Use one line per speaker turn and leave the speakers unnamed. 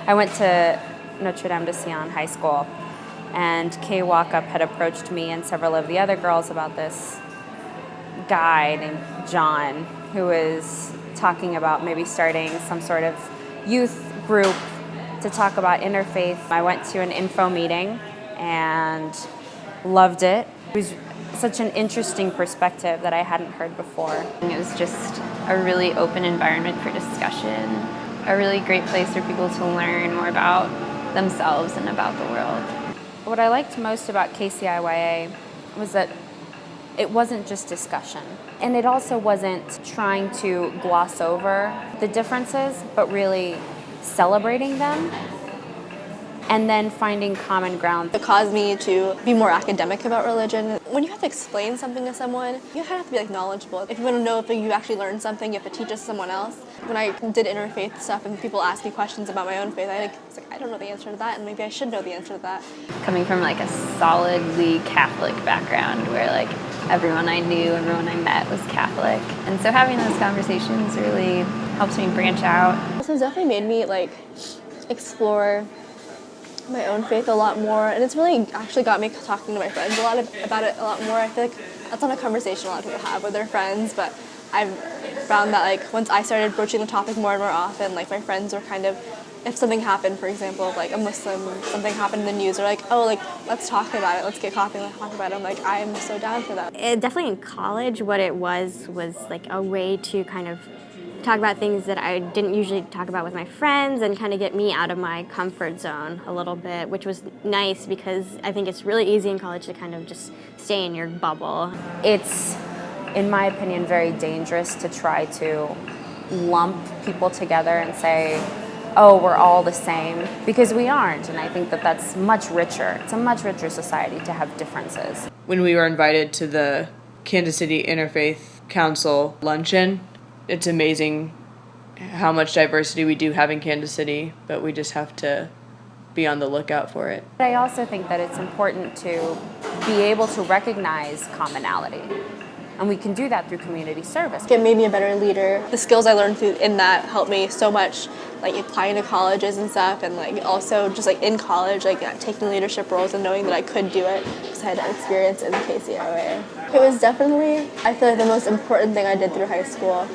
I went to Notre Dame de Sion High School, and Kay Walkup had approached me and several of the other girls about this guy named John who was talking about maybe starting some sort of youth group to talk about interfaith. I went to an info meeting and loved it. It was such an interesting perspective that I hadn't heard before.
It was just a really open environment for discussion, a really great place for people to learn more about themselves and about the world.
What I liked most about KCIYA was that it wasn't just discussion. And it also wasn't trying to gloss over the differences, but really celebrating them and then finding common ground.
It caused me to be more academic about religion. When you have to explain something to someone, you have to be knowledgeable. If you want to know if you actually learned something, you have to teach it to someone else. When I did interfaith stuff and people asked me questions about my own faith, I was like, I don't know the answer to that, and maybe I should know the answer to that.
Coming from a solidly Catholic background where everyone I knew, everyone I met was Catholic. And so having those conversations really helps me branch out.
This has definitely made me explore my own faith a lot more, and it's really actually got me talking to my friends about it a lot more. I feel like that's not a conversation a lot of people have with their friends, but I've found that once I started broaching the topic more and more often, my friends were if something happened, for example, a Muslim, something happened in the news, they're let's talk about it, let's get coffee and talk about it. I'm so down for that.
Definitely in college, what it was a way to talk about things that I didn't usually talk about with my friends and get me out of my comfort zone a little bit, which was nice because I think it's really easy in college to just stay in your bubble.
It's, in my opinion, very dangerous to try to lump people together and say, oh, we're all the same, because we aren't. And I think that that's much richer. It's a much richer society to have differences.
When we were invited to the Kansas City Interfaith Council luncheon, it's amazing how much diversity we do have in Kansas City, but we just have to be on the lookout for it.
I also think that it's important to be able to recognize commonality. And we can do that through community service.
It made me a better leader. The skills I learned in that helped me so much, applying to colleges and stuff, and also just in college, taking leadership roles and knowing that I could do it because I had that experience in KCOA. It was definitely, I feel the most important thing I did through high school.